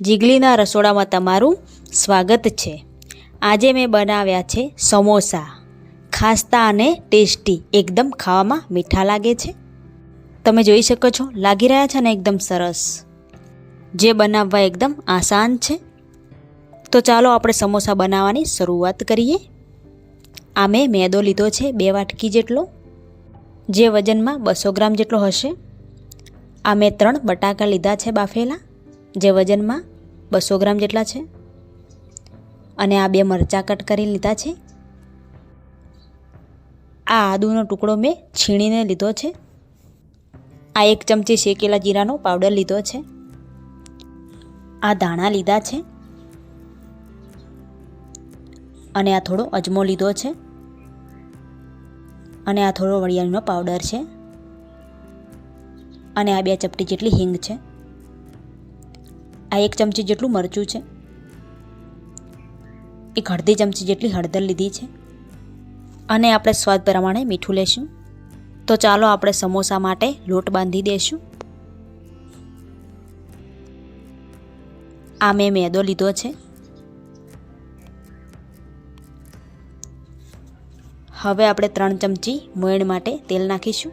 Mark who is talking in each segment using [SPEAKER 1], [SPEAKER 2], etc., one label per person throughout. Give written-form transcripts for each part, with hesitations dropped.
[SPEAKER 1] જીગલીના રસોડામાં તમારું સ્વાગત છે। આજે મેં બનાવ્યા છે સમોસા। ખાસ્તા અને ટેસ્ટી, એકદમ ખાવામાં મીઠા લાગે છે। તમે જોઈ શકો છો, લાગી રહ્યા છે ને એકદમ સરસ, જે બનાવવા એકદમ આસાન છે। તો ચાલો આપણે સમોસા બનાવવાની શરૂઆત કરીએ। આ મેં મેદો લીધો છે 2 વાટકી જેટલો, જે વજનમાં 200 ગ્રામ જેટલો હશે। આ મેં 3 બટાકા લીધા છે બાફેલા, જે વજનમાં 200 ગ્રામ જેટલા છે। અને આ 2 મરચાં કટ કરીને લીધા છે। આ આદુનો ટુકડો મેં છીણીને લીધો છે। આ 1 ચમચી શેકેલા જીરાનો પાવડર લીધો છે। આ ધાણા લીધા છે અને આ થોડો અજમો લીધો છે અને આ થોડો વરિયાળીનો પાવડર છે અને આ 2 ચપટી જેટલી હિંગ છે। આ 1 ચમચી જેટલું મરચું છે। 1 અડધી ચમચી જેટલી હળદર લીધી છે અને આપણે સ્વાદ પ્રમાણે મીઠું લેશું। તો ચાલો આપણે સમોસા માટે લોટ બાંધી દઈશું। આ મેં મેદો લીધો છે। હવે આપણે 3 ચમચી મોયણ માટે તેલ નાખીશું।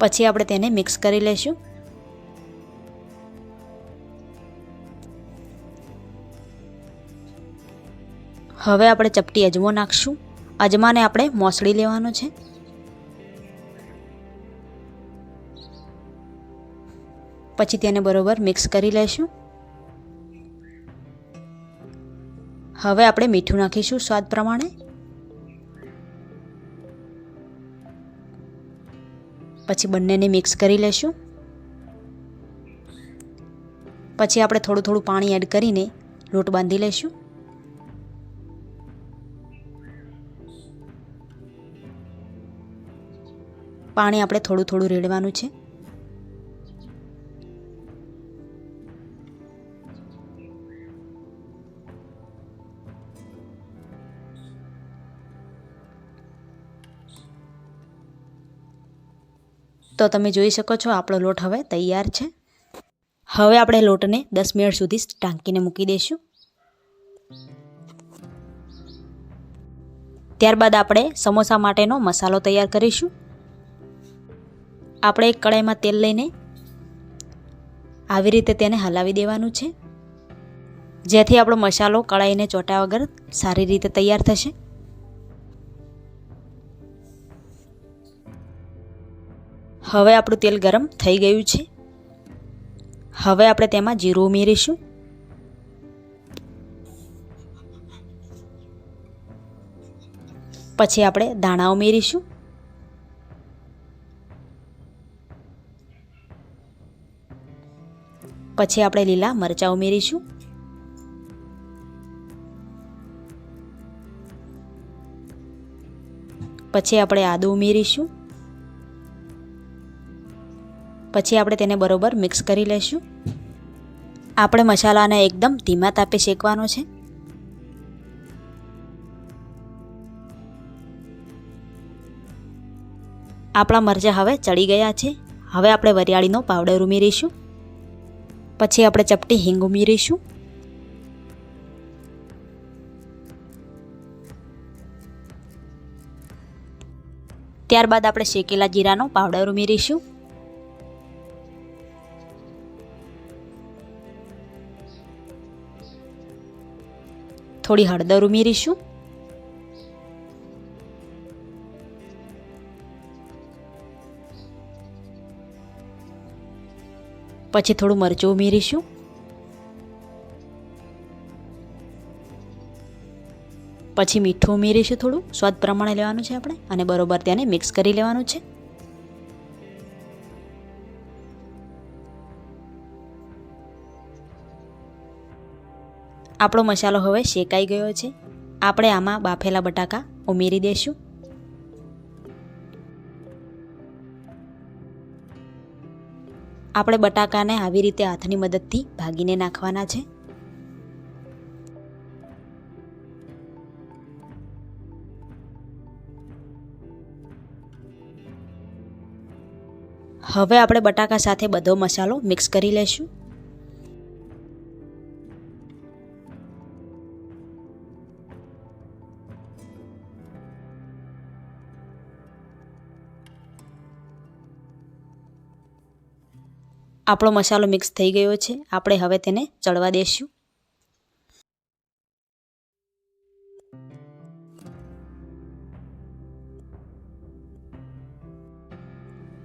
[SPEAKER 1] પછી આપણે તેને મિક્સ કરી લેશું। હવે આપણે ચપટી અજમો નાખશું। અજમાને આપણે મોસળી લેવાનો છે। પછી તેને બરોબર મિક્સ કરી લેશું। હવે આપણે મીઠું નાખીશું સ્વાદ પ્રમાણે। પછી બંનેને મિક્સ કરી લેશું। પછી આપણે થોડું થોડું પાણી એડ કરીને લોટ બાંધી લેશું। પાણી આપણે થોડું થોડું રેડવાનું છે। તો તમે જોઈ શકો છો આપણો લોટ હવે તૈયાર છે। હવે આપણે લોટને 10 મિનિટ સુધી ઢાંકીને મૂકી દઈશું। ત્યારબાદ આપણે સમોસા માટેનો મસાલો તૈયાર કરીશું। આપણે એક કડાઈમાં તેલ લઈને આવી રીતે તેને હલાવી દેવાનું છે, જેથી આપણો મસાલો કડાઈને ચોંટ્યા વગર સારી રીતે તૈયાર થશે। હવે આપણું તેલ ગરમ થઈ ગયું છે। હવે આપણે તેમાં જીરું ઉમેરીશું। પછી આપણે ધાણા ઉમેરીશું। પછી આપણે લીલા મરચાં ઉમેરીશું। પછી આપણે આદું ઉમેરીશું। પછી આપણે તેને બરોબર મિક્સ કરી લેશું। આપણે મસાલાને એકદમ ધીમા તાપે શેકવાનો છે। આપણા મરચાં હવે ચડી ગયા છે। હવે આપણે વરિયાળીનો પાવડર ઉમેરીશું। પછી આપણે ચપટી હિંગ ઉમેરીશું। ત્યારબાદ આપણે શેકેલા જીરાનો પાવડર ઉમેરીશું। થોડી હળદર ઉમેરીશું। પછી થોડું મરચું ઉમેરીશું। પછી મીઠું ઉમેરીશું, થોડું સ્વાદ પ્રમાણે લેવાનું છે આપણે, અને બરોબર તેને મિક્સ કરી લેવાનું છે। આપણો મસાલો હવે શેકાઈ ગયો છે। આપણે આમાં બાફેલા બટાકા ઉમેરી દઈશું। આપણે બટાકાને આવી રીતે હાથની મદદથી ભાગીને નાખવાના છે। હવે આપણે બટાકા સાથે બધો મસાલો મિક્સ કરી લઈશું. આપણો મસાલો મિક્સ થઈ ગયો છે. આપણે હવે તેને ચડવા દઈશું.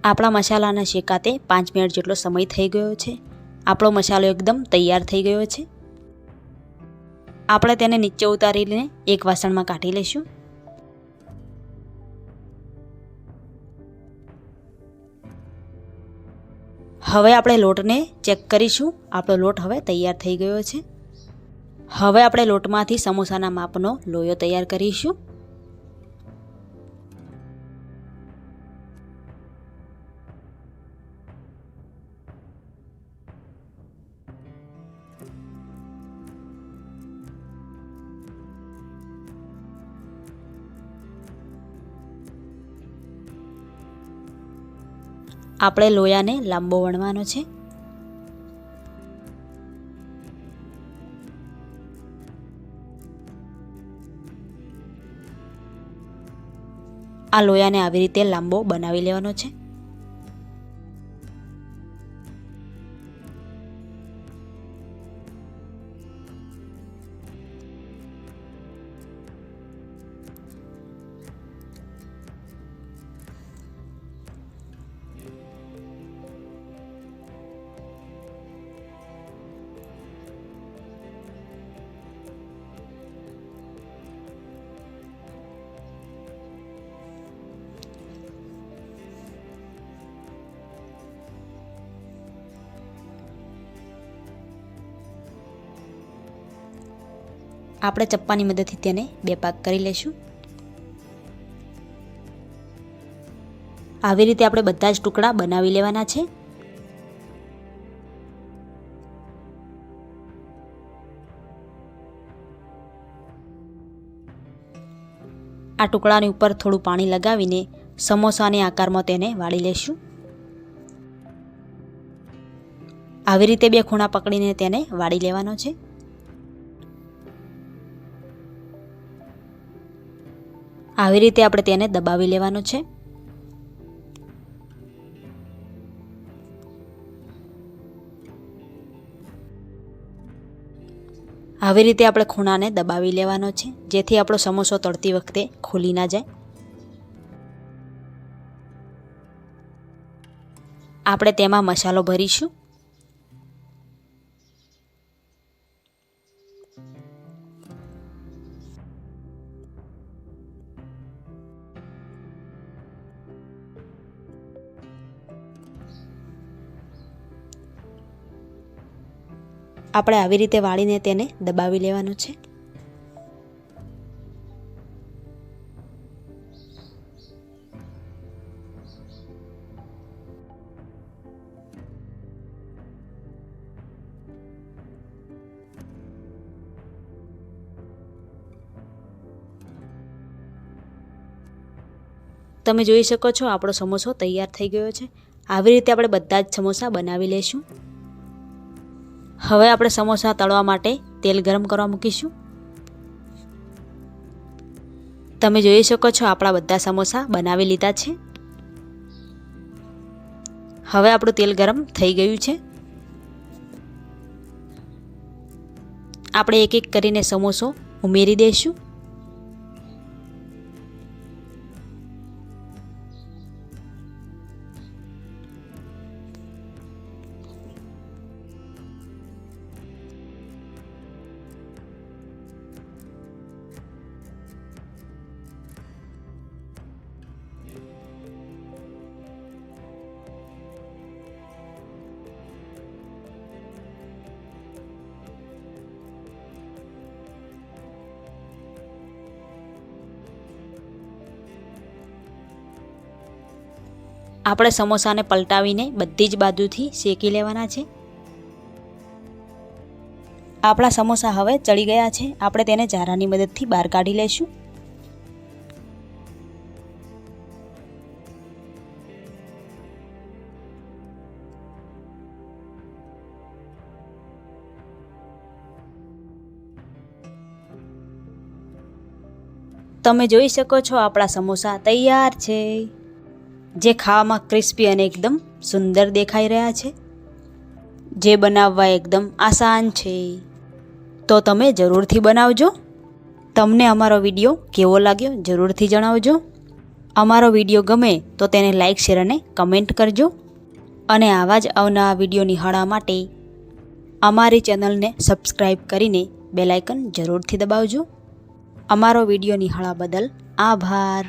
[SPEAKER 1] આપણા મસાલાના શેકાતે 5 મિનિટ જેટલો સમય થઈ ગયો છે. આપણો મસાલો એકદમ તૈયાર થઈ ગયો છે. આપણે તેને નીચે ઉતારીને એક વાસણમાં કાઢી લઈશું. હવે આપણે લોટને ચેક કરીશું. આપણો લોટ હવે તૈયાર થઈ ગયો છે. હવે આપણે લોટમાંથી સમોસાના માપનો લોયો તૈયાર કરીશું. આપણે લોયાને લાંબો વણવાનો છે. આ લોયાને આવી રીતે લાંબો બનાવી લેવાનો છે. આપણે ચપ્પાની મદદથી તેને 2 ભાગ કરી લઈશું. આવી રીતે આપણે બધા જ ટુકડા બનાવી લેવાના છે. આ ટુકડાની ઉપર થોડું પાણી લગાવીને સમોસાના આકારમાં તેને વાળી લઈશું. આવી રીતે 2 ખૂણા પકડીને તેને વાળી લેવાનો છે. આવી રીતે આપણે તેને દબાવી લેવાનું છે. આવી રીતે આપણે ખૂણાને દબાવી લેવાનો છે, જેથી આપણો સમોસો તળતી વખતે ખુલી ના જાય. આપણે તેમાં મસાલો ભરીશું. આપણે આવી રીતે વાળીને તેને દબાવી લેવાનું છે. તમે જોઈ શકો છો આપણો સમોસો તૈયાર થઈ ગયો છે. આવી રીતે આપણે બધા જ સમોસા બનાવી લઈશું. હવે આપણે સમોસા તળવા માટે તેલ ગરમ કરવા મૂકીશું. તમે જોઈ શકો છો આપણા બધા સમોસા બનાવી લીધા છે. હવે આપણું તેલ ગરમ થઈ ગયું છે. આપણે એક એક કરીને સમોસો ઉમેરી દઈશું. આપણે સમોસાને પલટાવીને બધી જ બાજુથી શેકી લેવાના છે. આપણા સમોસા હવે ચડી ગયા છે. આપણે તેને ઝારાની મદદથી બહાર કાઢી લઈશું. તમે જોઈ શકો છો આપણા સમોસા તૈયાર છે, જે ખાવામાં ક્રિસ્પી અને એકદમ સુંદર દેખાઈ રહ્યા છે, જે બનાવવા એકદમ આસાન છે. તો તમે જરૂરથી બનાવજો. તમને અમારો વિડીયો કેવો લાગ્યો જરૂરથી જણાવજો. અમારો વિડીયો ગમે તો તેને લાઈક, શેર અને કમેન્ટ કરજો. અને આવા જ અવનવા વિડીયો નિહાળવા માટે અમારી ચેનલને સબસ્ક્રાઈબ કરીને બેલ આઇકન જરૂરથી દબાવજો. અમારો વિડીયો નિહાળવા બદલ આભાર.